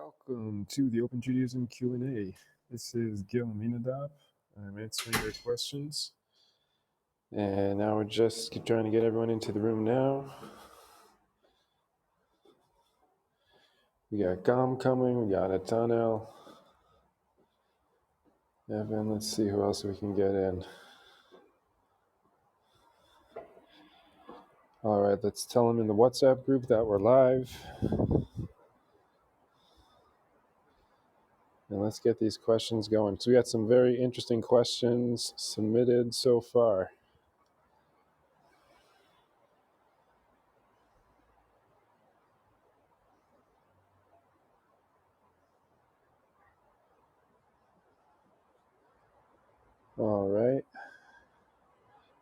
Welcome to the Open Judaism Q&A. This is Gil Aminadab. I'm answering your questions. And now we're just trying to get everyone into the room now. We got Gam coming, we got Atanel, Evan, let's see who else we can get in. All right, let's tell them in the WhatsApp group that we're live. And let's get these questions going. So we got some very interesting questions submitted so far. All right.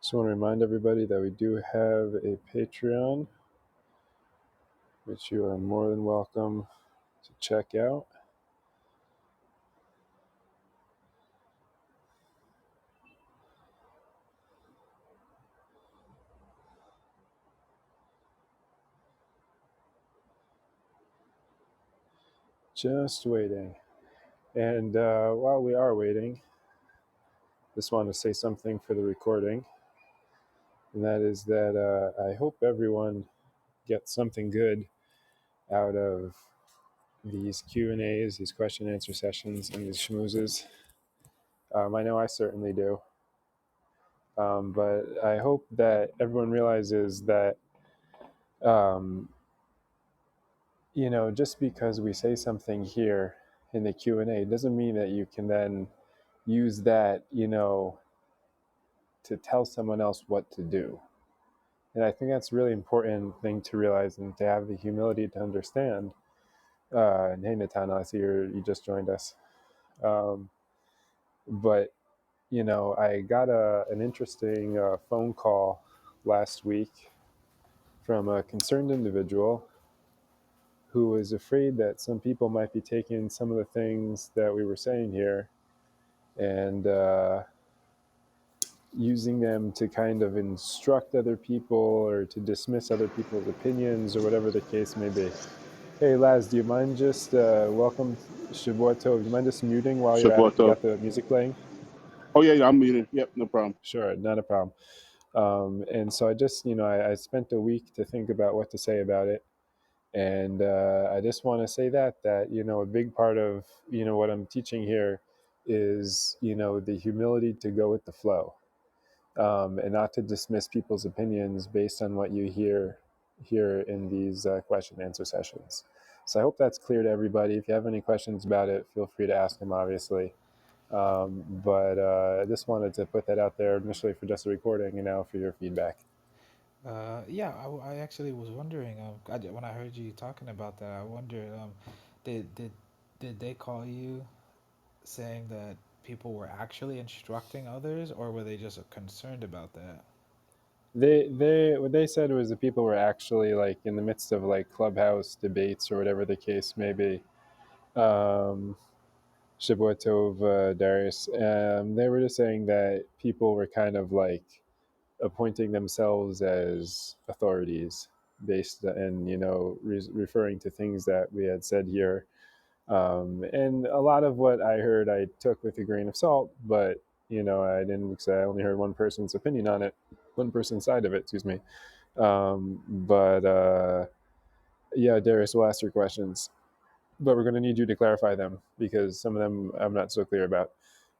Just want to remind everybody that we do have a Patreon, which you are more than welcome to check out. Just waiting. And while we are waiting, just want to say something for the recording. And that is that I hope everyone gets something good out of these Q&As, these question and answer sessions, and these schmoozes. I know I certainly do. But I hope that everyone realizes that, just because we say something here in the Q&A doesn't mean that you can then use that, to tell someone else what to do. And I think that's a really important thing to realize and to have the humility to understand. And hey, Natana, I see you just joined us. But, I got an interesting phone call last week from a concerned individual who was afraid that some people might be taking some of the things that we were saying here and using them to kind of instruct other people or to dismiss other people's opinions or whatever the case may be. Hey, Laz, do you mind just, welcome, Shavuot Tov, do you mind just muting while you're at it? You Shavuot. got the music playing? Oh, yeah, I'm muted. Yep, no problem. Sure, not a problem. And so I just, I spent a week to think about what to say about it. And I just want to say that, a big part of, what I'm teaching here is, the humility to go with the flow. And not to dismiss people's opinions based on what you hear here in these question and answer sessions. So I hope that's clear to everybody. If you have any questions about it, feel free to ask them, obviously. But I just wanted to put that out there initially for just a recording and now for your feedback. I actually was wondering. When I heard you talking about that, I wondered. Did they call you saying that people were actually instructing others, or were they just concerned about that? What they said was that people were actually like in the midst of like Clubhouse debates or whatever the case may be. Shavuot Tov, Darius. They were just saying that people were kind of like appointing themselves as authorities based and referring to things that we had said here. And a lot of what I heard I took with a grain of salt, but I didn't, because I only heard one person's opinion on it, one person's side of it, excuse me. But yeah, Darius, will ask your questions, but we're going to need you to clarify them because some of them I'm not so clear about.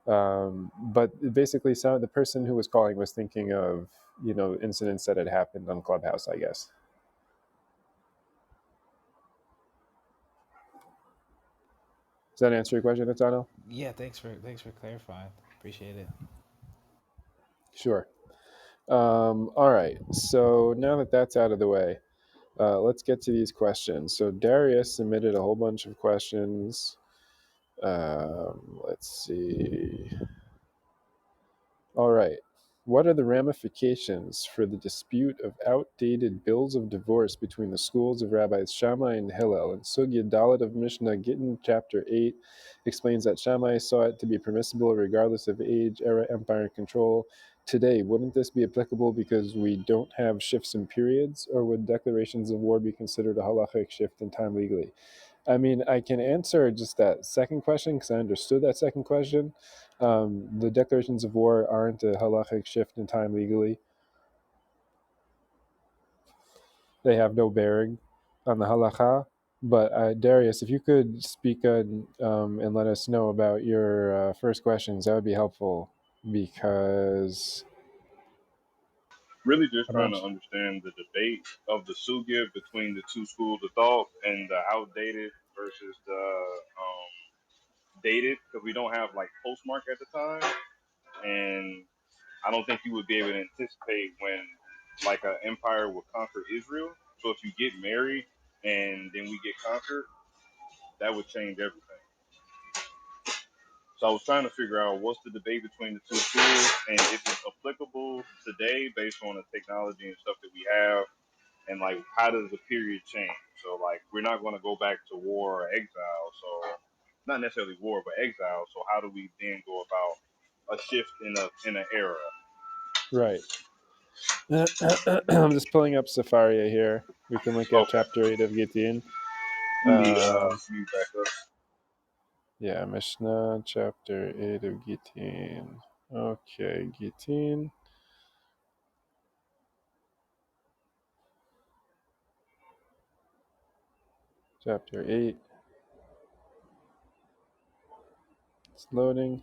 But basically, the person who was calling was thinking of incidents that had happened on Clubhouse, I guess. Does that answer your question, Atano? Yeah, thanks for clarifying. Appreciate it. Sure. All right. So now that that's out of the way, let's get to these questions. So Darius submitted a whole bunch of questions. Let's see. All right. What are the ramifications for the dispute of outdated bills of divorce between the schools of Rabbis Shammai and Hillel? And Sugya Dalit of Mishnah Gittin, chapter 8, explains that Shammai saw it to be permissible regardless of age, era, empire, and control, today, wouldn't this be applicable because we don't have shifts in periods, or would declarations of war be considered a halachic shift in time legally? I mean, I can answer just that second question because I understood that second question. The declarations of war aren't a halachic shift in time legally. They have no bearing on the halacha. But Darius, if you could speak and let us know about your first questions, that would be helpful because Really just I'm trying not. to understand the debate of the sugya between the two schools of thought and the outdated versus the dated, because we don't have like postmark at the time, and I don't think you would be able to anticipate when like an empire would conquer Israel. So if you get married and then we get conquered, that would change everything. So I was trying to figure out what's the debate between the two schools and if it's applicable today based on the technology and stuff that we have, and like how does the period change? So like we're not going to go back to war or exile, so not necessarily war but exile. So how do we then go about a shift in an era? Right. I'm just pulling up Safaria here. We can look at Okay, chapter 8 of Gittin. let me back up. Yeah, Mishnah chapter 8 of Gittin. Okay, Gittin, chapter 8. It's loading.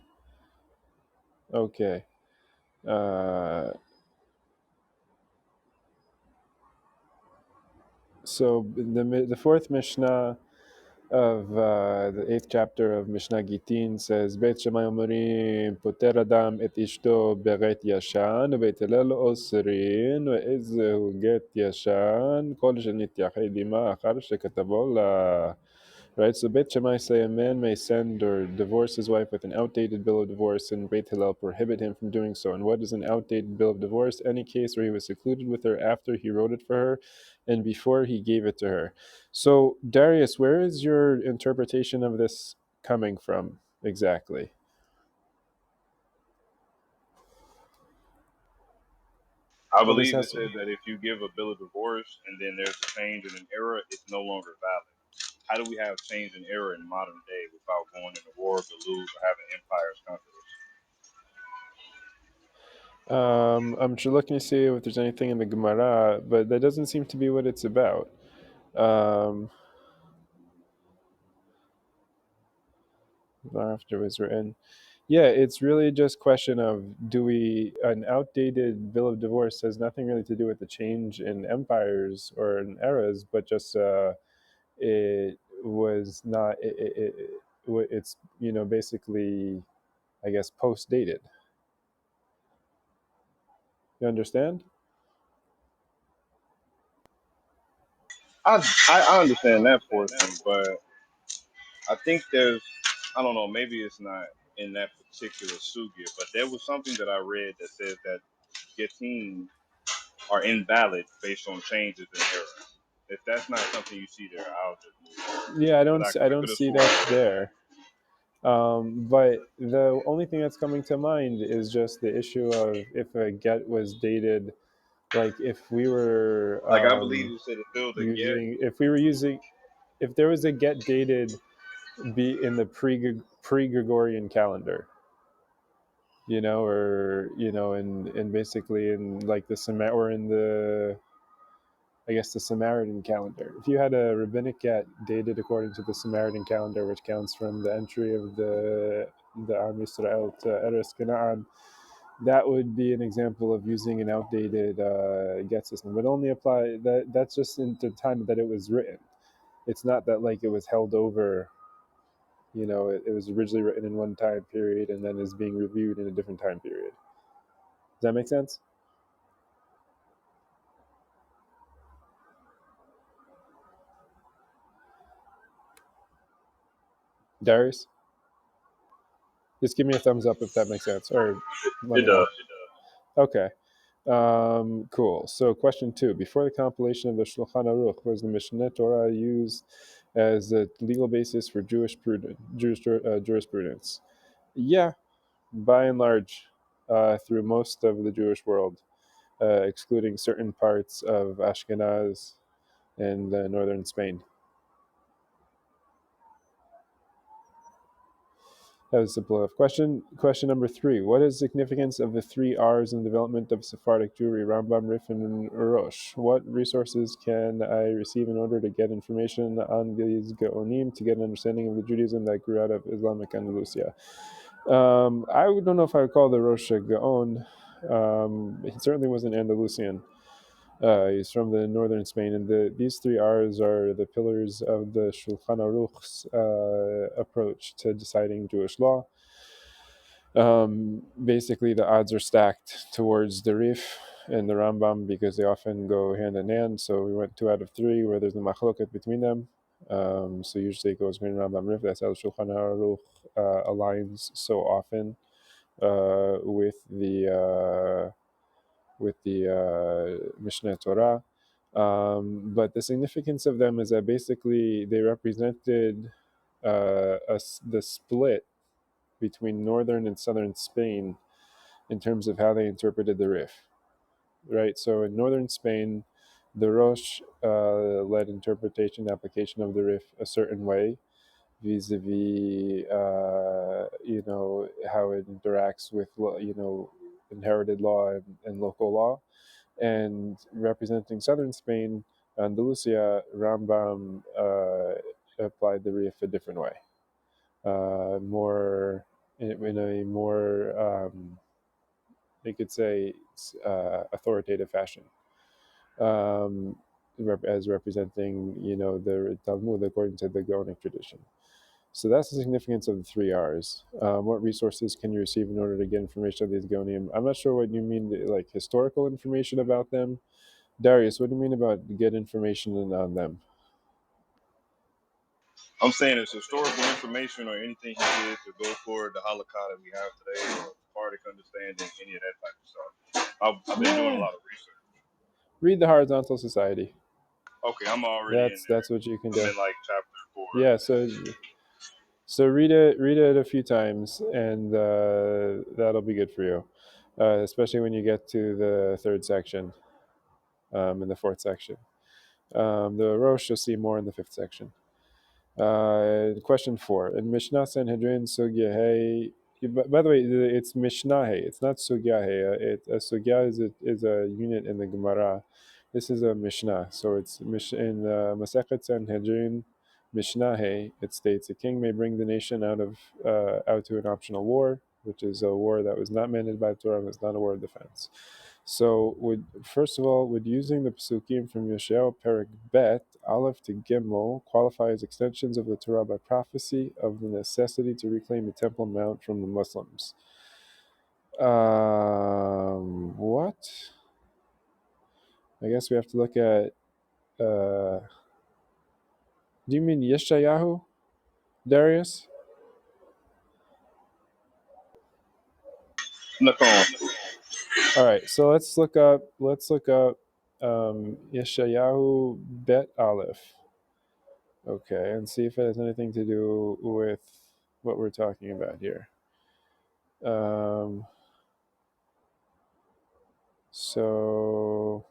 Okay. Uh, so the fourth Mishnah of the eighth chapter of Mishnah Gittin says, Beit Shammai Omerim poter adam et ishto beret yashan ובית הלל אוסרין ואיזהו גט ישן כל שנתייחד עמה אחר שכתבו לה. Right, so Beit Shammai say a man may send or divorce his wife with an outdated bill of divorce, and Beit Hillel prohibit him from doing so. And what is an outdated bill of divorce? Any case where he was secluded with her after he wrote it for her and before he gave it to her. So, Darius, where is your interpretation of this coming from exactly? I Well, this believe has it to. says that if you give a bill of divorce and then there's a change in an era, it's no longer valid. How do we have change in era in modern day without going into war to lose or having empires conquer I'm looking to see if there's anything in the Gemara, but that doesn't seem to be what it's about. Um, after it was written. Yeah, it's really just question of an outdated bill of divorce has nothing really to do with the change in empires or in eras, but just it was not it's basically, I guess, post dated. You understand? us? I understand that portion, but I think there's, I don't know, maybe it's not in that particular sugya, but there was something that I read that says that Yatim are invalid based on changes in era. If that's not something you see there, I'll just move on. Yeah, I But don't I I don't could have see sworn that I read that. there. But the only thing that's coming to mind is just the issue of if a get was dated, like if we were Like I believe you said it's still the get. using, if we were using, if there was a get dated be in the pre Gregorian calendar, or in basically in like or in the, I guess, the Samaritan calendar. If you had a rabbinic get dated according to the Samaritan calendar, which counts from the entry of the Am Yisrael to Eretz Canaan, that would be an example of using an outdated get system. But only apply that's just in the time that it was written. It's not that like it was held over. It was originally written in one time period and then is being reviewed in a different time period. Does that make sense, Darius? Just give me a thumbs up if that makes sense, or let It me does. know. Okay. Cool. So, question 2: before the compilation of the Shulchan Aruch, was the Mishneh Torah used as a legal basis for Jewish jurisprudence? Yeah, by and large. through most of the Jewish world, excluding certain parts of Ashkenaz and northern Spain. That was a simple enough question. Question number 3. What is the significance of the 3 R's in the development of Sephardic Jewry, Rambam, Rif, and Rosh? What resources can I receive in order to get information on these Gaonim to get an understanding of the Judaism that grew out of Islamic Andalusia? I don't know if I would call the Rosh a Gaon. He certainly wasn't Andalusian. He's from the northern Spain, and these 3 R's are the pillars of the Shulchan Aruch's approach to deciding Jewish law. Basically, the odds are stacked towards the Rif and the Rambam because they often go hand in hand. So we went 2 out of 3 where there's a machloket between them. So usually it goes between Rambam Rif. That's how the Shulchan Aruch aligns so often with the Mishneh Torah. But the significance of them is that basically they represented the split between northern and southern Spain in terms of how they interpreted the Rif. Right? So in northern Spain, the Rosh led interpretation application of the Rif a certain way, vis-a-vis how it interacts with inherited law and local law. And representing southern Spain, Andalusia, Rambam applied the Rif a different way, more in a more you could say authoritative fashion, as representing the Talmud according to the Gaonic tradition. So that's the significance of the 3 R's. What resources can you receive in order to get information on these Gaonim? I'm not sure what you mean, like historical information about them. Darius, what do you mean about get information on them? I'm saying it's historical information or anything he did to go for the halakha that we have today, or Sephardic understanding, any of that type of stuff. I've been doing a Yeah. lot of research. Read the Horizontal Society. Okay, I'm already in That's what you can there. I'm do. in like chapter 4. Yeah, so read it a few times, and that'll be good for you, especially when you get to the 3rd section, and the 4th section. The Rosh you'll see more in the 5th section. Question 4. In Mishnah Sanhedrin Sugya Hey. By the way, it's Mishnah Hey. It's not Sugya Hey. A Sugya is a unit in the Gemara. This is a Mishnah. So it's in Masechet Sanhedrin Mishnah Hey. It states a king may bring the nation out to an optional war, which is a war that was not mandated by the Torah and was not a war of defense. So, first of all, would using the Pesukim from Yeshayahu Perek Bet, Aleph to Gimel, qualify as extensions of the Torah by prophecy of the necessity to reclaim the Temple Mount from the Muslims? What? I guess we have to look at. Do you mean Yeshayahu, Darius? Nakon. All right, so let's look up. Yeshayahu Bet Aleph. Okay, and see if it has anything to do with what we're talking about here. So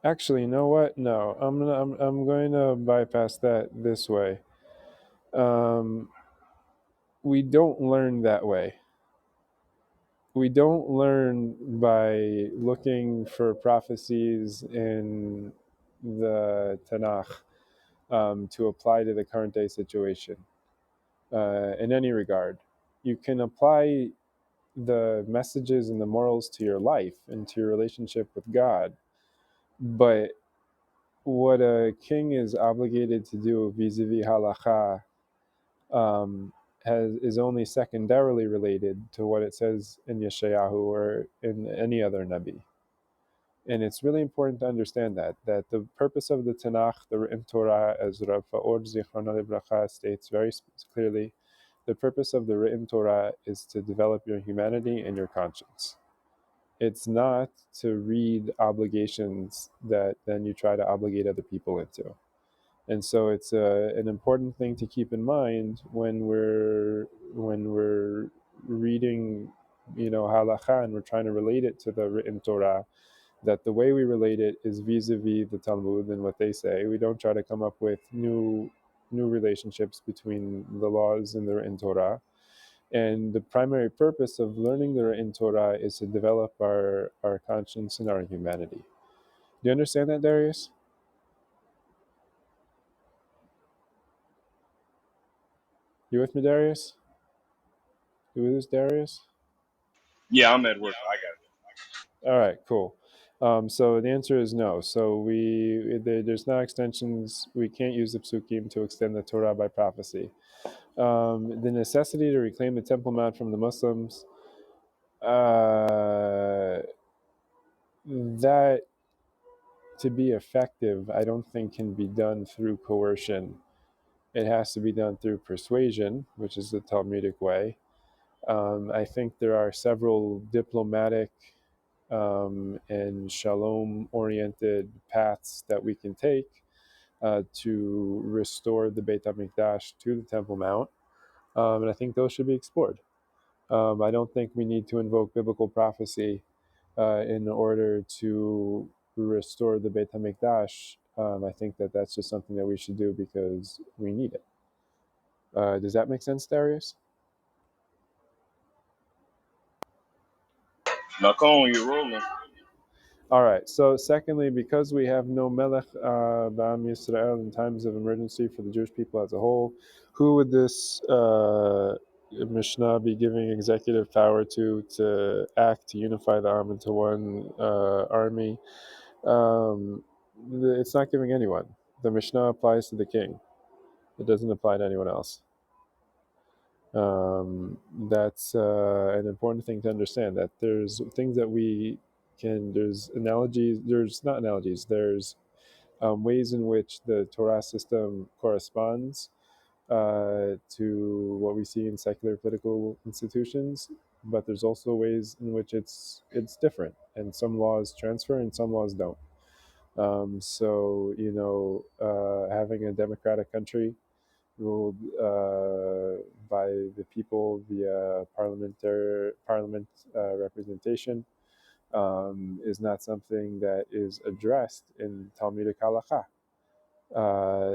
actually, you know what? No, I'm going to bypass that this way. We don't learn that way. We don't learn by looking for prophecies in the Tanakh to apply to the current day situation in any regard. You can apply the messages and the morals to your life and to your relationship with God, but what a king is obligated to do vis-a-vis halacha is only secondarily related to what it says in Yeshayahu or in any other Nabi. And it's really important to understand that the purpose of the Tanakh, the written Torah, as Rav Faor Zichrono Livracha states very clearly, the purpose of the written Torah is to develop your humanity and your conscience. It's not to read obligations that then you try to obligate other people into. And so it's an important thing to keep in mind when we're reading, halacha, and we're trying to relate it to the written Torah, that the way we relate it is vis-a-vis the Talmud and what they say. We don't try to come up with new relationships between the laws and the written Torah. And the primary purpose of learning the written Torah is to develop our conscience and our humanity. Do you understand that, Darius? You with me, Darius? You with us, Darius? Yeah, I'm at work. I got it. All right, cool. So the answer is no. So there's not extensions. We can't use the psukim to extend the Torah by prophecy. The necessity to reclaim the Temple Mount from the Muslims, that to be effective, I don't think can be done through coercion. It has to be done through persuasion, which is the Talmudic way. I think there are several diplomatic and shalom-oriented paths that we can take to restore the Beit HaMikdash to the Temple Mount, and I think those should be explored. I don't think we need to invoke biblical prophecy in order to restore the Beit HaMikdash. I think that that's just something that we should do because we need it. Does that make sense, Darius? Nakon, you're rolling. All right. So, secondly, because we have no Melech Ba'am Yisrael in times of emergency for the Jewish people as a whole, who would this Mishnah be giving executive power to act to unify the Am into one army? It's not giving anyone. The Mishnah applies to the king. It doesn't apply to anyone else. That's an important thing to understand, that there's things that we can, there's analogies, there's not analogies, there's ways in which the Torah system corresponds to what we see in secular political institutions, but there's also ways in which it's different, and some laws transfer and some laws don't. So, having a democratic country ruled by the people via parliament representation is not something that is addressed in Talmudic halacha.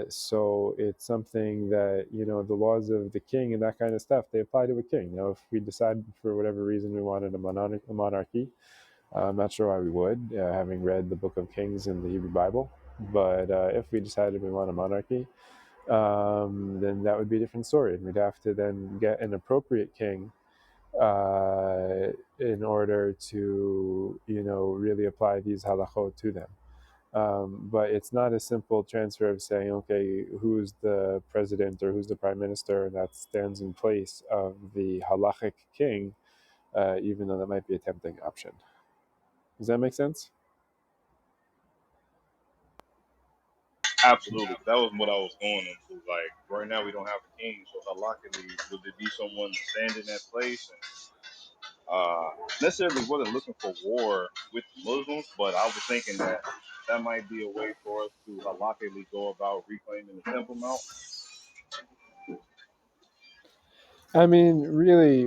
So it's something that, the laws of the king and that kind of stuff, they apply to a king. If we decide for whatever reason we wanted a monarchy, I'm not sure why we would, having read the Book of Kings in the Hebrew Bible. But if we decided we want a monarchy, then that would be a different story. And we'd have to then get an appropriate king in order to, really apply these halachot to them. But it's not a simple transfer of saying, okay, who's the president or who's the prime minister that stands in place of the halachic king, even though that might be a tempting option. Does that make sense? Absolutely. That was what I was going into. Like right now, we don't have a king, so halachically, would there be someone to stand in that place? And necessarily wasn't looking for war with Muslims, but I was thinking that that might be a way for us to halachically go about reclaiming the Temple Mount. I mean, really,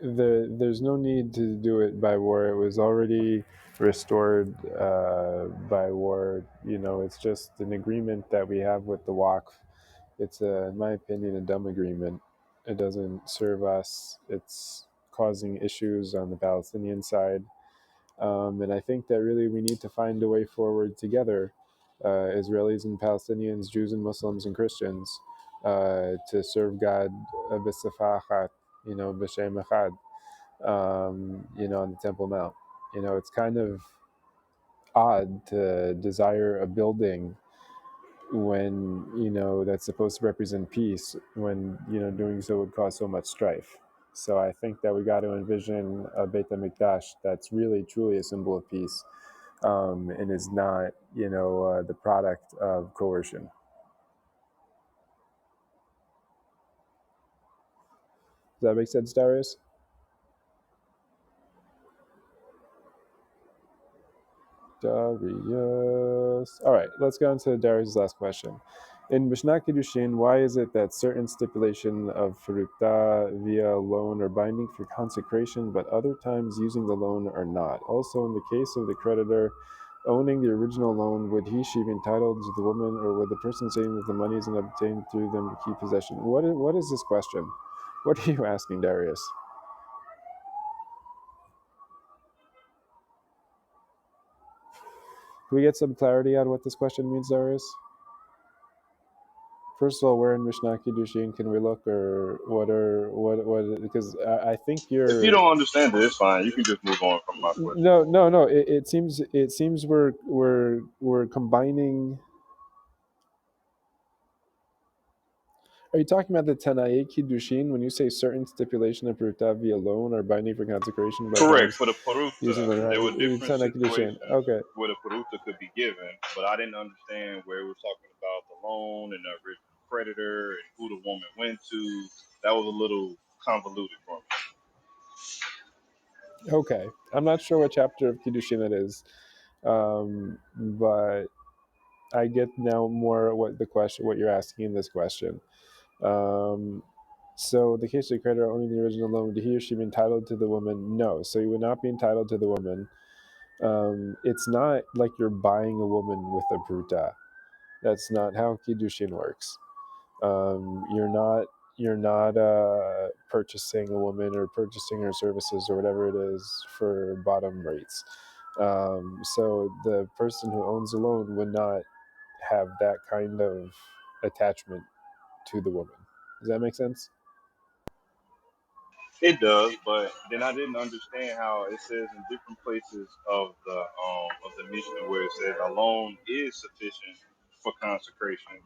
there's no need to do it by war. It was already restored by war. It's just an agreement that we have with the Waqf. It's, in my opinion, a dumb agreement. It doesn't serve us. It's causing issues on the Palestinian side. And I think that really we need to find a way forward together, Israelis and Palestinians, Jews and Muslims and Christians, to serve God b'safa achat, b'shem echad, on the Temple Mount. It's kind of odd to desire a building when, that's supposed to represent peace, when, doing so would cause so much strife. So I think that we got to envision a Beit HaMikdash that's really, truly a symbol of peace, and is not, the product of coercion. Does that make sense, Darius? Darius. All right, let's go on to Darius' last question. In Mishnah Kiddushin, why is it that certain stipulation of Farukta via loan are binding for consecration, but other times using the loan are not? Also, in the case of the creditor owning the original loan, would she be entitled to the woman, or would the person saying that the money is obtained through them to keep possession? What is this question? What are you asking, Darius? Can we get some clarity on what this question means, Darius? First of all, where in Mishnah Kiddushin can we look, or what? Because I think If you you're don't understand it, it's fine. You can just move on from my question. no. It seems we're combining. Are you talking about the Tanai Kiddushin when you say certain stipulation of Pruta via loan or binding for consecration by Correct. times For the using Peruta, the there were right? different Tanai Kiddushin. situations Okay. where the Peruta could be given, but I didn't understand where it was talking about the loan and the original creditor and who the woman went to. That was a little convoluted for me. Okay. I'm not sure what chapter of Kiddushin it is, but I get now more what you're asking in this question. Um, so the case of the creditor owning the original loan, would he or she be entitled to the woman? No. So you would not be entitled to the woman. It's not like you're buying a woman with a pruta. That's not how kiddushin works. You're not purchasing a woman or purchasing her services or whatever it is for bottom rates. So the person who owns a loan would not have that kind of attachment to the woman. Does that make sense? It does, but then I didn't understand how it says in different places of the Mishnah where it says a loan is sufficient for consecration,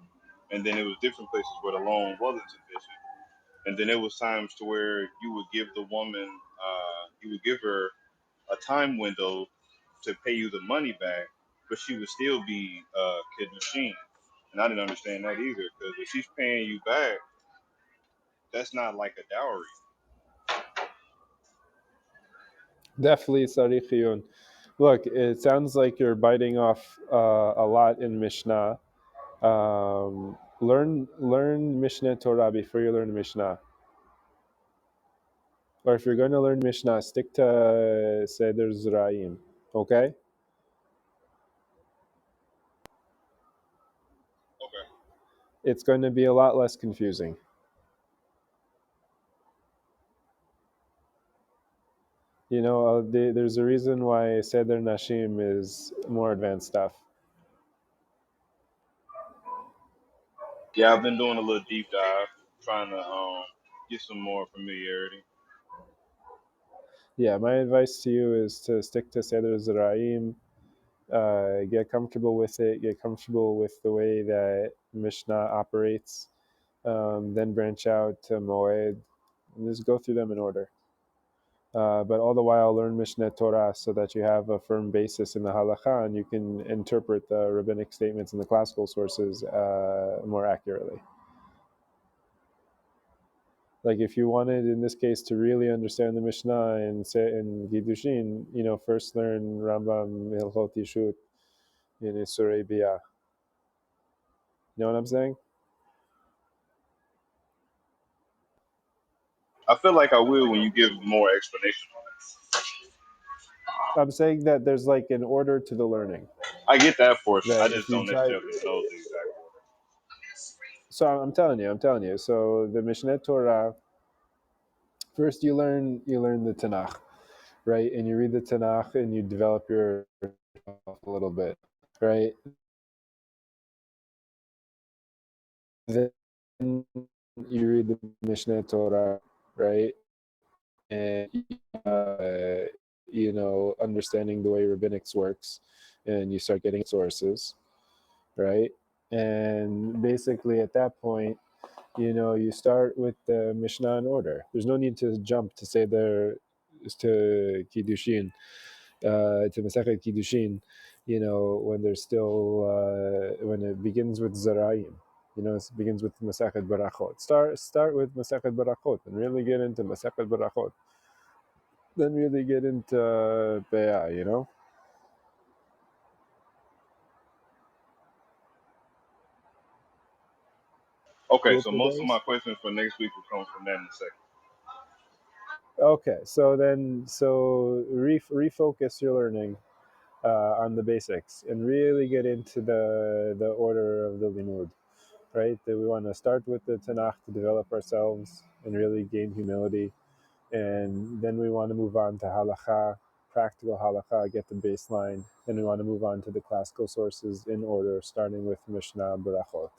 and then it was different places where the loan wasn't sufficient, and then there was times to where you would give the woman, you would give her a time window to pay you the money back, but she would still be kiddushin, and I didn't understand that either because if she's paying you back, that's not like a dowry. Definitely sarich. Look, it sounds like you're biting off a lot in Mishnah. Learn Mishnah Torah before you learn Mishnah. Or if you're going to learn Mishnah, stick to Seder Zraim. Okay? Okay. It's going to be a lot less confusing. You know, there's a reason why Seder Nashim is more advanced stuff. Yeah, I've been doing a little deep dive, trying to get some more familiarity. Yeah, my advice to you is to stick to Seder Zraim. Get comfortable with it. Get comfortable with the way that Mishnah operates. Then branch out to Moed. And just go through them in order. But all the while, learn Mishneh Torah so that you have a firm basis in the halacha and you can interpret the rabbinic statements and the classical sources more accurately. Like if you wanted, in this case, to really understand the Mishnah and say in Gidushin, first learn Rambam Hilchot Yishut in Isurei Biyah. You know what I'm saying? I feel like I will when you give more explanation on I'm saying that there's like an order to the learning. it. I get that portion. I That if just you don't try, necessarily know the exact order. so I'm telling you. So the Mishneh Torah, first you learn the Tanakh, right? And you read the Tanakh and you develop yourself a little bit, right? Then you read the Mishneh Torah, right? And understanding the way rabbinics works, and you start getting sources, right? And basically, at that point, you start with the Mishnah in order. There's no need to jump to say there to Kiddushin, to Masechet Kiddushin, when there's still, when it begins with Zaraim. It begins with Masechet Barachot. Start with Masechet Barachot and really get into Masechet Barachot. Then really get into Be'ah, Okay, so Beautiful most of my days. questions for next week will come from that in a second. Okay, so then refocus your learning on the basics and really get into the order of the limud, right? That we want to start with the Tanakh to develop ourselves and really gain humility, and then we want to move on to halacha, practical halacha, get the baseline. Then we want to move on to the classical sources in order, starting with Mishnah Berachot.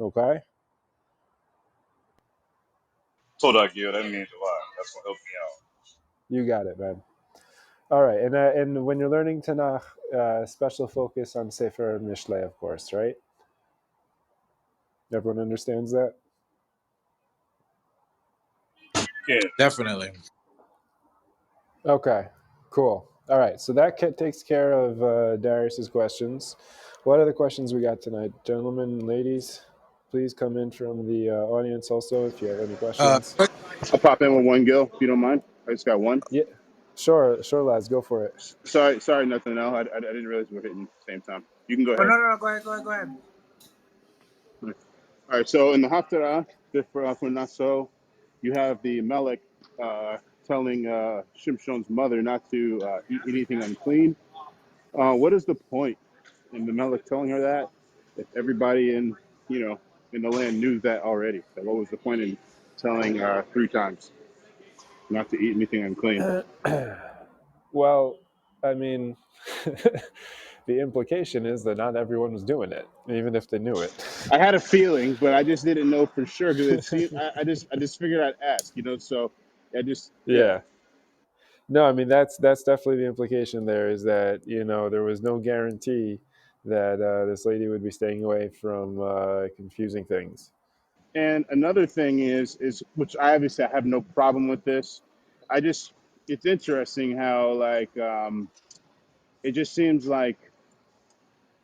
Okay, Told Gil, that means a lot. That's gonna help me out. you got it, man. All right, and when you're learning Tanakh, special focus on Sefer Mishlei, of course, right? Everyone understands that. Yeah. Definitely. Okay, cool. All right, so that takes care of Darius's questions. What other questions we got tonight, gentlemen, ladies? Please come in from the audience also if you have any questions. Quick, I'll pop in with one, Gil, if you don't mind. I just got one. Yeah, sure, lads, go for it. Sorry, nothing. No, I didn't realize we were hitting at the same time. You can go oh ahead. no, no, no, go ahead. All right. So in the Haftarah, for not so, you have the Melech telling Shimshon's mother not to eat anything unclean. What is the point in the Melech telling her that if everybody in the land knew that already? So what was the point in telling three times not to eat anything unclean? Well, I mean, the implication is that not everyone was doing it, even if they knew it. I had a feeling, but I just didn't know for sure because it seemed I just figured I'd ask, So I just yeah. Yeah. No, I mean that's definitely the implication there is that there was no guarantee that this lady would be staying away from confusing things. And another thing is which I obviously have no problem with this. I just it's interesting how like it just seems like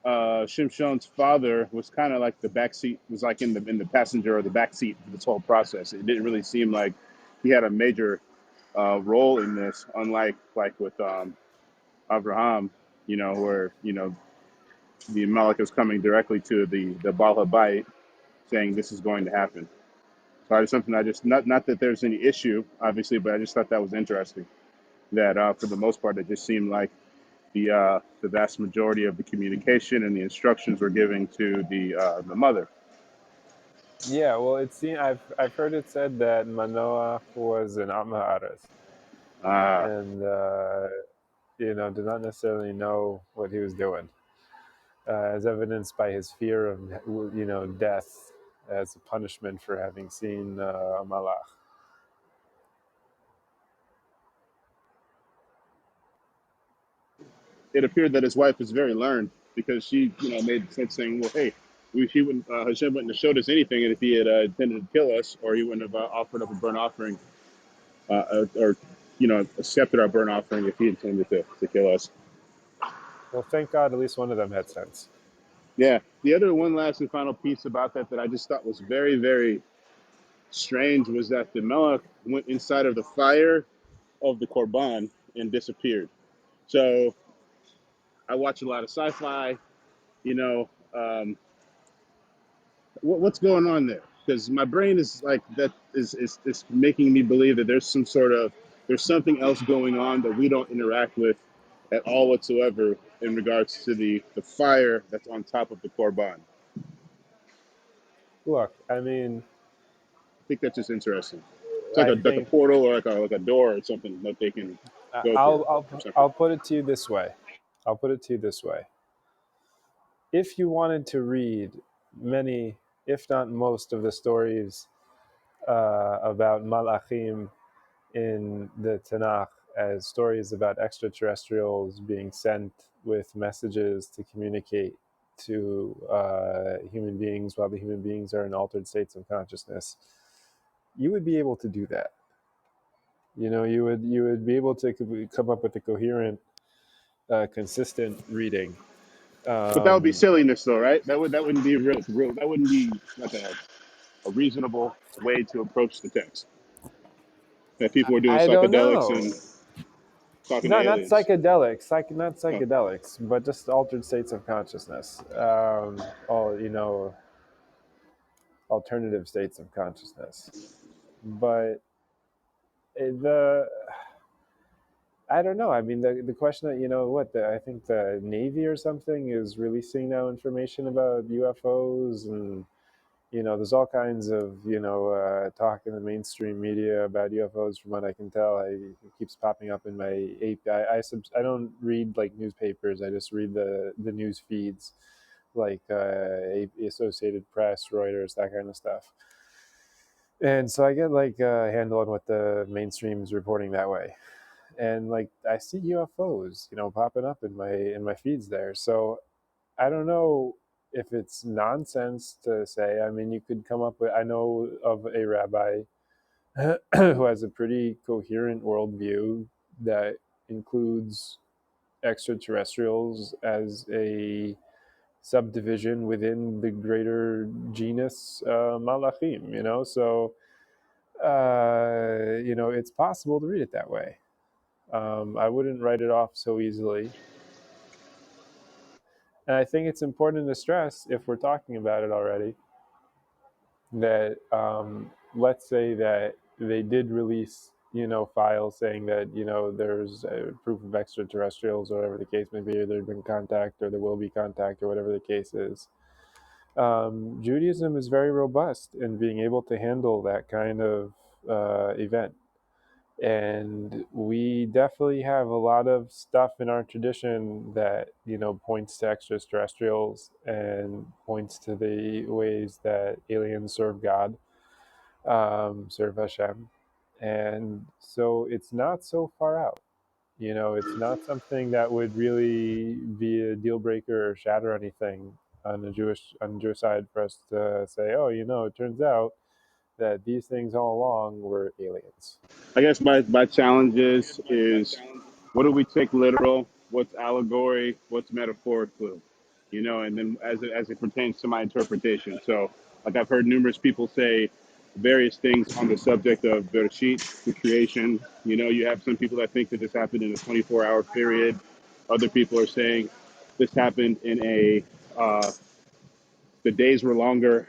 Shimshon's father was kind of like the backseat was like in the passenger or the backseat for this whole process. It didn't really seem like he had a major role in this, unlike like with Abraham, where the Amalek is coming directly to the Baal Habayit, saying this is going to happen. So I just something I just not that there's any issue, obviously, but I just thought that was interesting. That for the most part, it just seemed like the vast majority of the communication and the instructions were giving to the mother. Yeah, well, I've heard it said that Manoach was an Am Ha'aretz, Uh, and did not necessarily know what he was doing, as evidenced by his fear of death as a punishment for having seen Malach. it appeared that his wife was very learned because she, made sense saying, "Well, hey, he wouldn't Hashem wouldn't have showed us anything if he had intended to kill us, or he wouldn't have offered up a burnt offering, or accepted our burnt offering if he intended to kill us." Well, thank God, at least one of them had sense. Yeah. The other one last and final piece about that I just thought was very, very strange was that the Melech went inside of the fire of the Korban and disappeared. So I watch a lot of sci-fi. You know, what's going on there? Because my brain is like that is making me believe that there's something else going on that we don't interact with at all whatsoever in regards to the fire that's on top of the Korban. I Look, I mean, think that's just interesting. It's like I a think portal or like a door or something that they can go through I'll or I'll something. I'll put it to you this way. I'll put it to you this way. If you wanted to read many, if not most, of the stories about Malachim in the Tanakh as stories about extraterrestrials being sent with messages to communicate to human beings while the human beings are in altered states of consciousness, you would be able to do that. You would be able to come up with a coherent, consistent reading. But that would be Um, silliness, though, right? That wouldn't be real. That wouldn't be like a reasonable way to approach the text. That people were doing I don't psychedelics know. and talking to Not aliens. psychedelics, not Oh, psychedelics, but just altered states of consciousness. All alternative states of consciousness. But the I don't know. I mean, the question that I think the Navy or something is releasing now information about UFOs, and there's all kinds of talk in the mainstream media about UFOs. From what I can tell, it keeps popping up in my I don't read like newspapers. I just read the news feeds, like Associated Press, Reuters, that kind of stuff. And so I get like a handle on what the mainstream is reporting that way, and like I see UFOs, popping up in my feeds there. So I don't know if it's nonsense to say. I mean, you could come up with. I know of a rabbi who has a pretty coherent worldview that includes extraterrestrials as a subdivision within the greater genus Malachim. So it's possible to read it that way. I wouldn't write it off so easily. And I think it's important to stress, if we're talking about it already, that let's say that they did release, files saying that, there's proof of extraterrestrials, or whatever the case may be, or there's been contact, or there will be contact, or whatever the case is. Judaism is very robust in being able to handle that kind of event. And we definitely have a lot of stuff in our tradition that points to extraterrestrials and points to the ways that aliens serve God, serve Hashem. And so it's not so far out. It's not something that would really be a deal breaker or shatter anything on the Jewish side for us to say, oh, it turns out that these things all along were aliens. I guess my challenge is what do we take literal? What's allegory? What's metaphorical? And then as it pertains to my interpretation. So, like I've heard numerous people say various things on the subject of Bereshit, the creation. You have some people that think that this happened in a 24-hour period. Other people are saying this happened in the days were longer,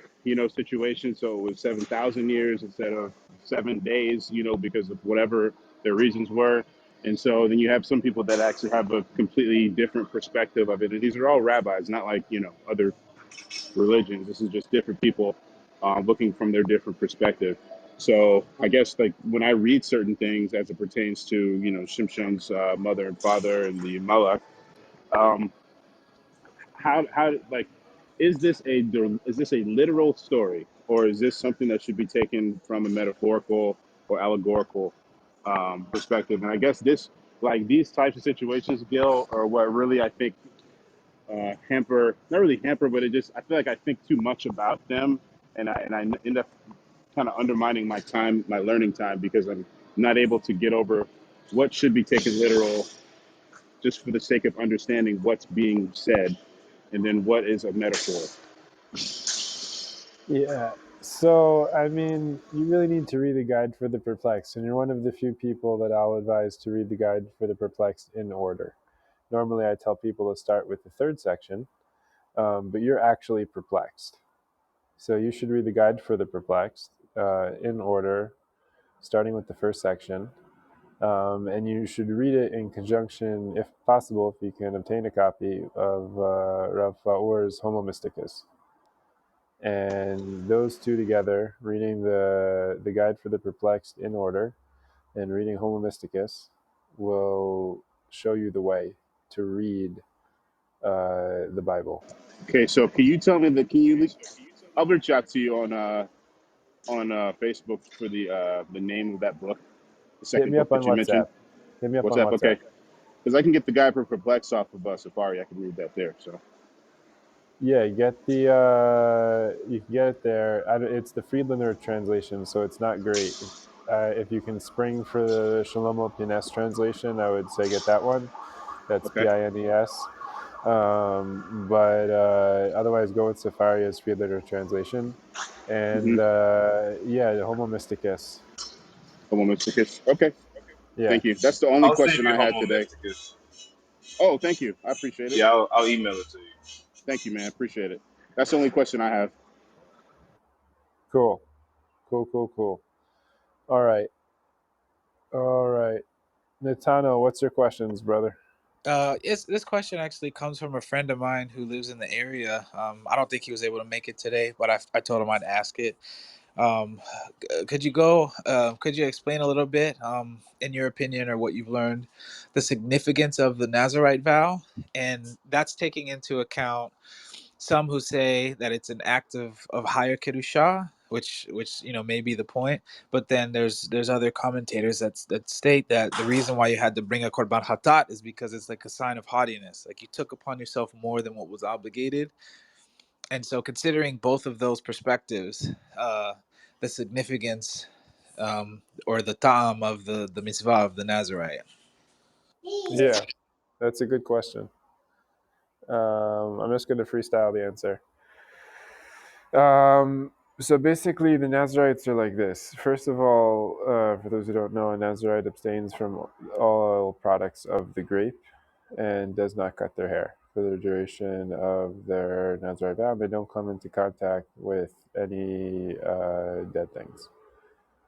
situation. So it was 7,000 years instead of 7 days, because of whatever their reasons were. And so then you have some people that actually have a completely different perspective of it. And these are all rabbis, not like, other religions. This is just different people looking from their different perspective. So I guess like when I read certain things as it pertains to, Shimshon's mother and father and the Malach, um, how like is this a literal story, or is this something that should be taken from a metaphorical or allegorical perspective? And I guess this like these types of situations, Gil, are what really I think hamper, not really hamper, but it just I feel like I think too much about them, and I end up kind of undermining my time, my learning time, because I'm not able to get over what should be taken literal just for the sake of understanding what's being said, and then what is a metaphor. Yeah. So, I mean, you really need to read the Guide for the Perplexed, and you're one of the few people that I'll advise to read the Guide for the Perplexed in order. Normally, I tell people to start with the third section, but you're actually perplexed. So, you should read the Guide for the Perplexed in order, starting with the first section. And you should read it in conjunction, if possible, if you can obtain a copy of Rav Faur's Homo Mysticus. And those two together, reading the Guide for the Perplexed in order and reading Homo Mysticus, will show you the way to read the Bible. Okay, so can you tell me can you? I'll reach out to you on Facebook for the name of that book, the Hit second me up book on that you mentioned. WhatsApp. Hit me up What's on that? WhatsApp. Okay, because I can get the guy for Perplex off of Safari. I can read that there. So Yeah, get you can get it there. It's the Friedlander translation, so it's not great. If you can spring for the Shlomo Pines translation, I would say get that one. That's okay, Pines. But otherwise, go with Safari as Friedlander translation. And mm-hmm. yeah, the Homo Mysticus. Homo Mysticus. Okay, Yeah. Thank you. That's the only I'll send question you I had Homo today. Mysticus. Oh, thank you. I appreciate it. Yeah, I'll email it to you. Thank you, man. Appreciate it. That's the only question I have. Cool. Cool. Cool. Cool. All right. All right. Natano, what's your questions, brother? This question actually comes from a friend of mine who lives in the area. I don't think he was able to make it today, but I told him I'd ask it. Um, could you explain a little bit, in your opinion or what you've learned, the significance of the Nazarite vow? And that's taking into account some who say that it's an act of higher kedusha, which may be the point. But then there's other commentators that state that the reason why you had to bring a korban hatat is because it's like a sign of haughtiness, like you took upon yourself more than what was obligated. And so, considering both of those perspectives, the significance, or the ta'am of the mitzvah of the Nazarite. Yeah, that's a good question. I'm just going to freestyle the answer. So basically, the Nazarites are like this. First of all, for those who don't know, a Nazarite abstains from all products of the grape and does not cut their hair for the duration of their Nazarite vow. They don't come into contact with any dead things.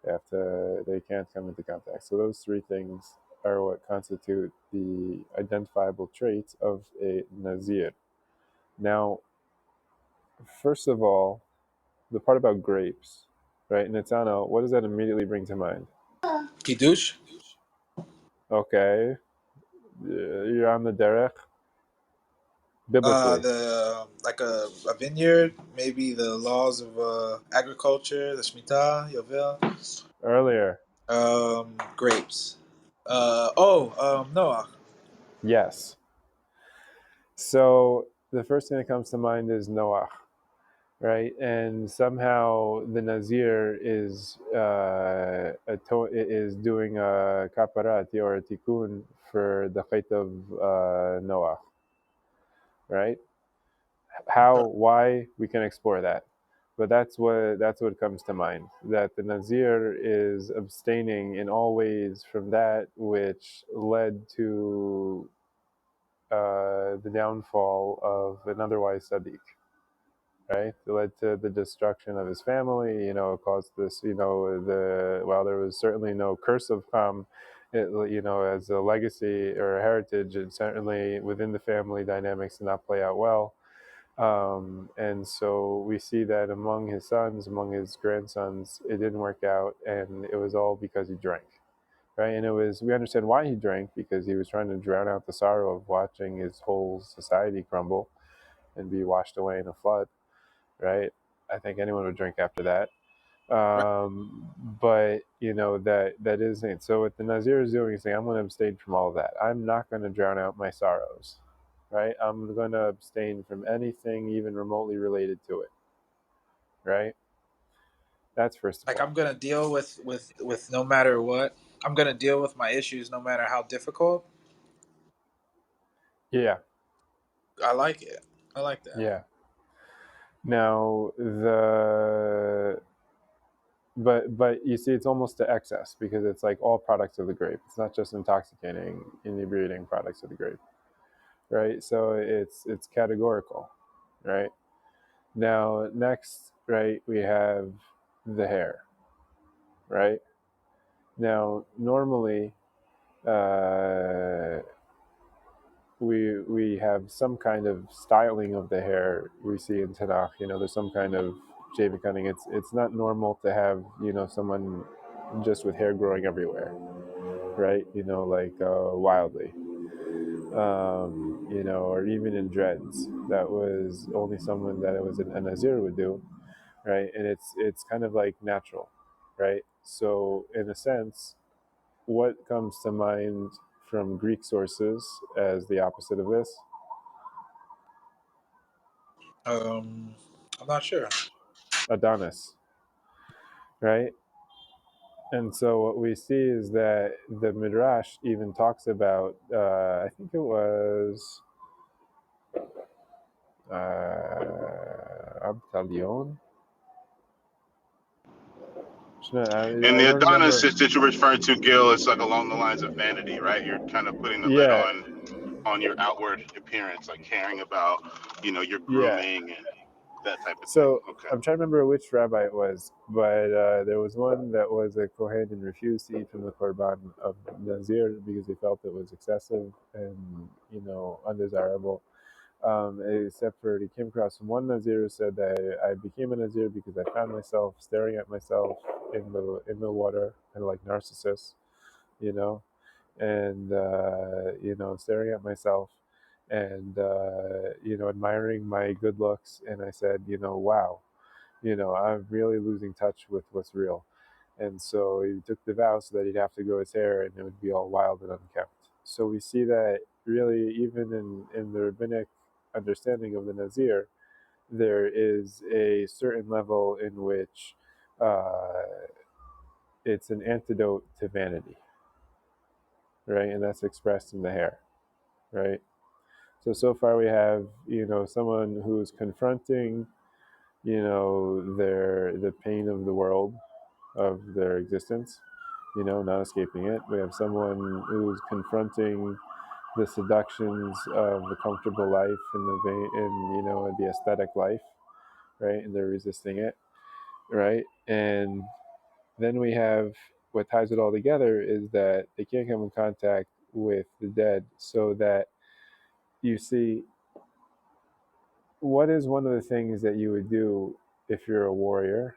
They can't come into contact. So those three things are what constitute the identifiable traits of a Nazir. Now, first of all, the part about grapes, right? Nitano, what does that immediately bring to mind? Kiddush, Okay, you're on the derech biblically. the like a vineyard, maybe the laws of agriculture, the Shemitah, Yovel, Earlier, grapes. Noah. yes. So the first thing that comes to mind is Noah, right? And somehow the Nazir is doing a kaparat or a tikkun for the chait of Noah, right? How, why, we can explore that, but that's what comes to mind. That the Nazir is abstaining in all ways from that which led to the downfall of an otherwise Sadiq, right? It led to the destruction of his family. It caused this. While there was certainly no curse of Ham, as a legacy or a heritage, it certainly within the family dynamics did not play out well. And so we see that among his sons, among his grandsons, it didn't work out, and it was all because he drank, right? And we understand why he drank, because he was trying to drown out the sorrow of watching his whole society crumble and be washed away in a flood, right? I think anyone would drink after that. But that is it. So what the Nazir is doing is saying, I'm going to abstain from all of that. I'm not going to drown out my sorrows, right? I'm going to abstain from anything even remotely related to it, right? That's first of Like, all. I'm gonna deal with no matter what. I'm gonna deal with my issues no matter how difficult. Yeah, I like it. I like that. yeah. Now but you see, it's almost to excess, because it's like all products of the grape. It's not just intoxicating, inebriating products of the grape, right? So it's categorical, right? Now next, right, we have the hair, right? Now normally, uh, we have some kind of styling of the hair we see in Tanakh. There's some kind of shaving cutting. It's not normal to have someone just with hair growing everywhere, right? Like wildly, or even in dreads. That was only someone that it was a Nazir would do, right? And it's kind of like natural, right? So in a sense, what comes to mind from Greek sources as the opposite of this? I'm not sure. Adonis, right? And so what we see is that the Midrash even talks about, I think it was Abtalion. And I the don't Adonis remember. that you're referring to, Gil, is like along the lines of vanity, right? You're kind of putting the lid Yeah, on your outward appearance, like caring about, your yeah. grooming and that type of thing. So Okay. I'm trying to remember which rabbi it was, but there was one that was a Kohen and refused to eat from the korban of Nazir because he felt it was excessive and undesirable. Except for he came across one Nazir who said that I became a Nazir because I found myself staring at myself in the water, kind of like Narcissus, you know, and staring at myself and admiring my good looks, and I said, wow, I'm really losing touch with what's real. And so he took the vow so that he'd have to grow his hair and it would be all wild and unkempt. So we see that really, even in the rabbinic understanding of the Nazir, there is a certain level in which uh, it's an antidote to vanity, right? And that's expressed in the hair, right? So far we have, someone who's confronting, the pain of the world, of their existence, not escaping it. We have someone who's confronting the seductions of the comfortable life and the aesthetic life, right? And they're resisting it, right? And then we have what ties it all together is that they can't come in contact with the dead, so that you see what is one of the things that you would do if you're a warrior,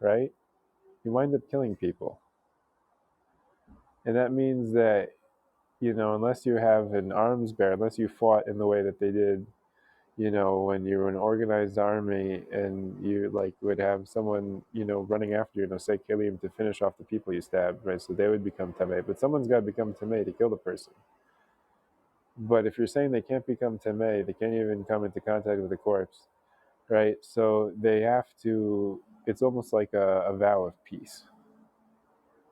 right? You wind up killing people. And that means that, unless you have an arms bearer, unless you fought in the way that they did, when you were an organized army and you like would have someone, running after you, say kill to finish off the people you stabbed, right? So they would become tamei. But someone's got to become tamei to kill the person. But if you're saying they can't become tamei, they can't even come into contact with the corpse, right? So they have to. It's almost like a vow of peace.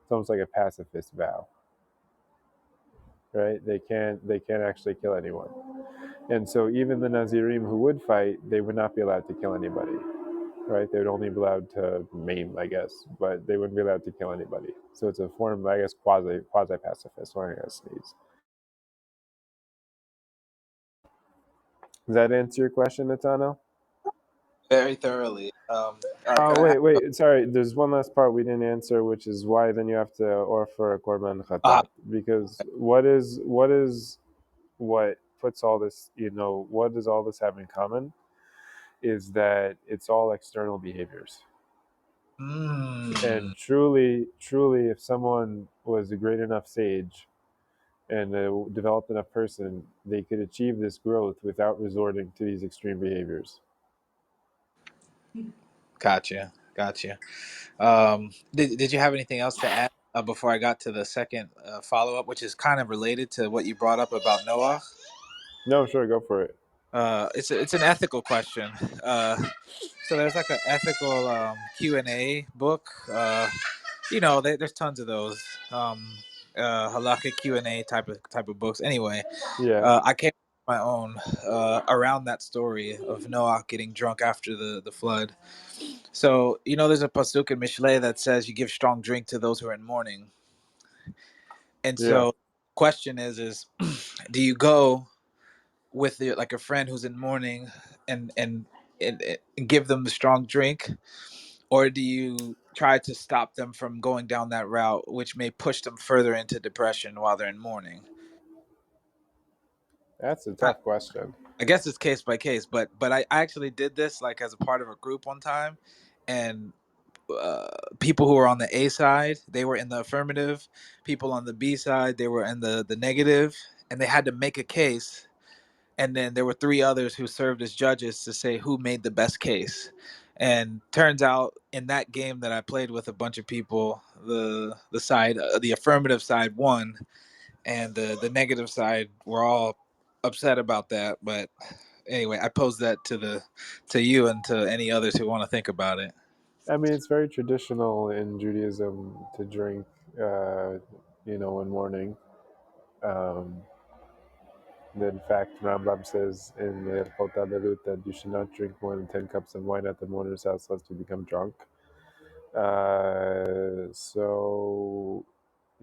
It's almost like a pacifist vow, right? They can't actually kill anyone, and so even the Nazirim who would fight, they would not be allowed to kill anybody, right? They would only be allowed to maim, I guess, but they wouldn't be allowed to kill anybody. So it's a form, I guess, quasi pacifist. So I gotta sneeze. Does that answer your question, Natano? Very thoroughly. Oh, Can I wait. Sorry. There's one last part we didn't answer, which is why then you have to offer a korban ah, chatat. Because what puts all this, what does all this have in common? Is that it's all external behaviors. mm, And truly, truly, if someone was a great enough sage and a developed enough person, they could achieve this growth without resorting to these extreme behaviors. gotcha. Did you have anything else to add before I got to the second follow up, which is kind of related to what you brought up about Noah? No, sure, go for it. It's an ethical question. So there's like an ethical Q&A book. There's tons of those halakha Q&A type of books. Anyway, Yeah, I came up with my own around that story of Noah getting drunk after the flood. So there's a pasuk in Mishlei that says you give strong drink to those who are in mourning. And yeah. so, question is, do you go with like a friend who's in mourning and give them the strong drink, or do you try to stop them from going down that route, which may push them further into depression while they're in mourning? That's a I, tough question. I guess it's case by case, but I actually did this like as a part of a group one time, and uh, people who were on the A side, they were in the affirmative. People on the B side, they were in the negative, and they had to make a case. And then there were three others who served as judges to say who made the best case. And turns out in that game that I played with a bunch of people, the affirmative side won, and the negative side were all upset about that. But anyway, I posed that to you and to any others who want to think about it. I mean, it's very traditional in Judaism to drink, in mourning. Um, in fact, Rambam says in the Chota Belut that you should not drink more than 10 cups of wine at the mourner's house lest you become drunk. So,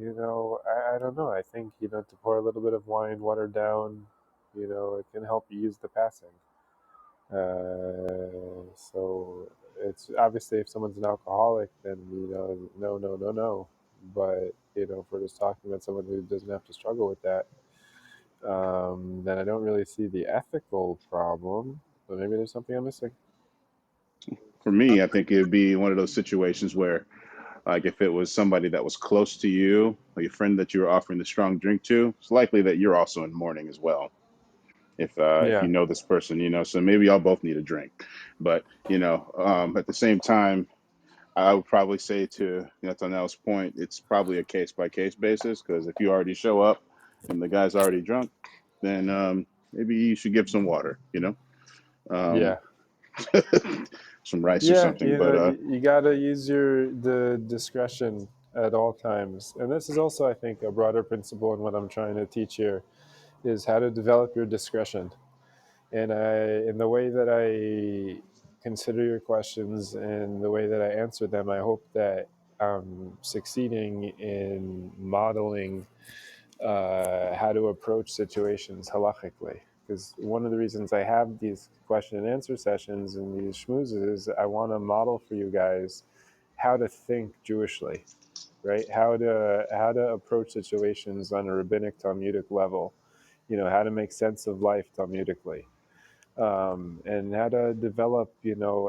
I don't know. I think, to pour a little bit of wine, water down, it can help ease the passing. So it's obviously if someone's an alcoholic, then, no, no, no, no. But, if we're just talking about someone who doesn't have to struggle with that, then I don't really see the ethical problem. But maybe there's something I'm missing. For me, I think it'd be one of those situations where, like, if it was somebody that was close to you, like a friend that you were offering the strong drink to, it's likely that you're also in mourning as well. If you Yeah, know this person, so maybe y'all both need a drink. But at the same time, I would probably say to Tanel's point, it's probably a case by case basis because if you already show up and the guy's already drunk, then maybe you should give some water, um, yeah. some rice or Yeah, something. But you gotta use the discretion at all times, and this is also, I think, a broader principle in what I'm trying to teach here is how to develop your discretion. And in the way that I consider your questions and the way that I answer them, I hope that I'm succeeding in modeling how to approach situations halachically. Because one of the reasons I have these question and answer sessions and these schmoozes is I want to model for you guys how to think Jewishly, right? How to approach situations on a rabbinic Talmudic level. How to make sense of life Talmudically, and how to develop,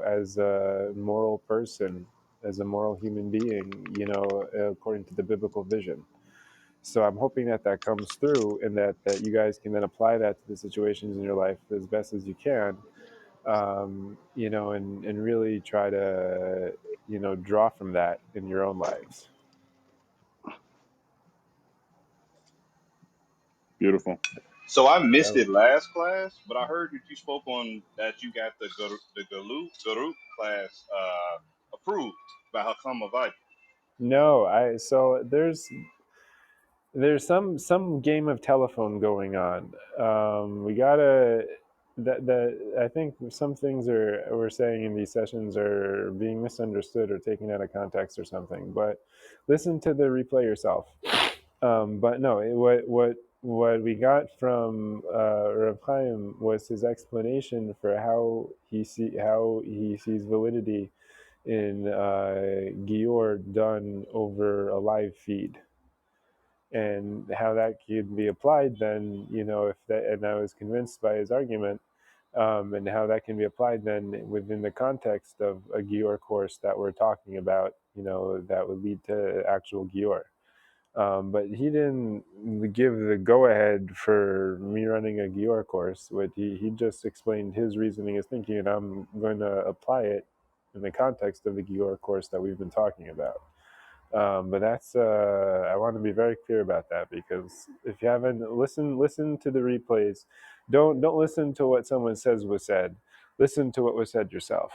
as a moral person, as a moral human being, according to the biblical vision. So I'm hoping that that comes through, and that you guys can then apply that to the situations in your life as best as you can, and really try to, draw from that in your own lives. beautiful. So I missed So, it last class, but I heard that you spoke on that you got the Galut class approved by Hakam Avadi. no, there's some game of telephone going on. We gotta that I think some things are we're saying in these sessions are being misunderstood or taken out of context or something. But listen to the replay yourself. But no, what we got from Rav Chaim was his explanation for how he sees validity in Gior done over a live feed, and how that could be applied then, if that, and I was convinced by his argument, and how that can be applied then within the context of a Gior course that we're talking about, that would lead to actual Gior. But he didn't give the go-ahead for me running a Gior course. He just explained his reasoning, his thinking, and I'm going to apply it in the context of the Gior course that we've been talking about. But that's I want to be very clear about that, because if you haven't listen to the replays. Don't listen to what someone says was said. Listen to what was said yourself.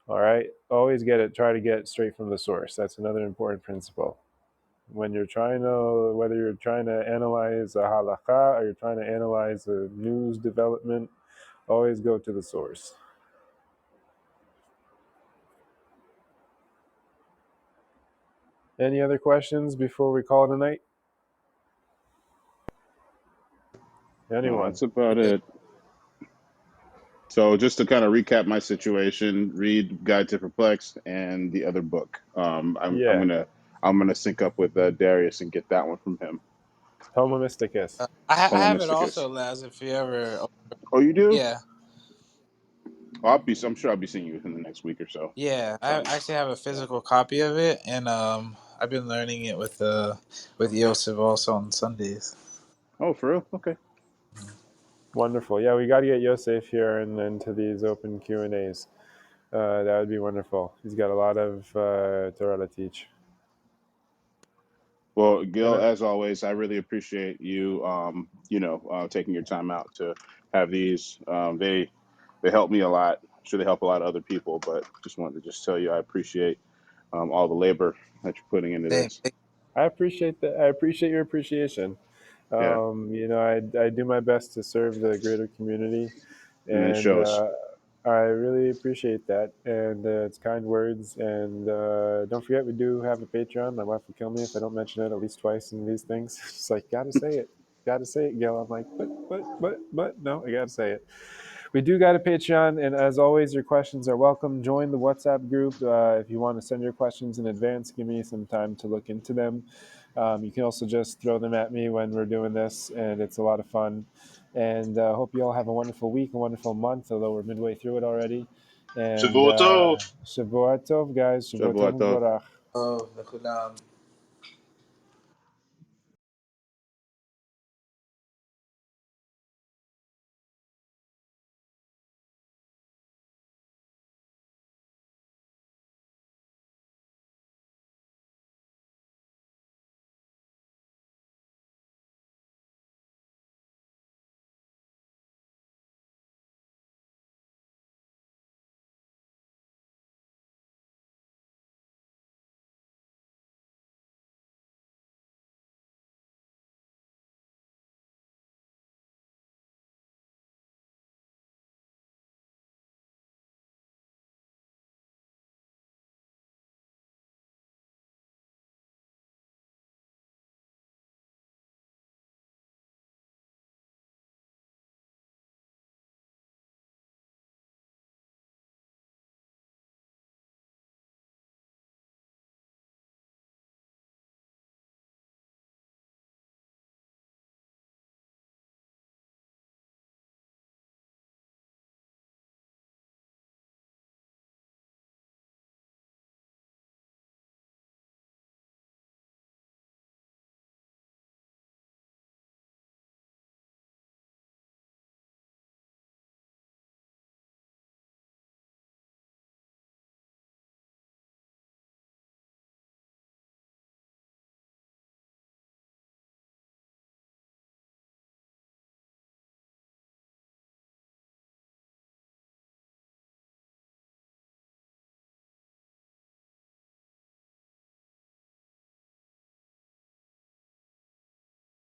All right. Always try to get straight from the source. That's another important principle. When you're whether you're trying to analyze a halakha or you're trying to analyze a news development, always go to the source. Any other questions before we call it a night? No, Anyone? that's about it. So just to kind of recap my situation, read Guide to Perplexed and the other book. Yeah. I'm gonna sync up with Darius and get that one from him. Homo mysticus. I Homo have it Mysticus. also, Laz. If you ever, Oh, you do? yeah, I'm sure I'll be seeing you within the next week or so. yeah. I So, actually have a physical copy of it, and I've been learning it with Yosef also on Sundays. oh, for real? Okay. Wonderful. Yeah, we got to get Yosef here and into these open Q&As. That would be wonderful. He's got a lot of Torah to teach. Well, And Gil, as always, I really appreciate you, taking your time out to have these. They help me a lot. I'm sure they help a lot of other people, but just wanted to just tell you I appreciate all the labor that you're putting into Thank, this. thank- I appreciate that. I appreciate your appreciation. Yeah, I do my best to serve the greater community, and it and shows. I really appreciate that, and it's kind words. And don't forget, we do have a Patreon. My wife will kill me if I don't mention it at least twice in these things. She's like, gotta say it, Gil. I'm like, but, no, I gotta say it. We do got a Patreon, and as always, your questions are welcome. Join the WhatsApp group if you want to send your questions in advance. Give me some time to look into them. You can also just throw them at me when we're doing this, and it's a lot of fun. And hope you all have a wonderful week, a wonderful month, although we're midway through it already. And Shavuot Tov. Shavua Tov, guys. Shavua Tov Shavuot Tov. Mubarach. Oh, לכולם.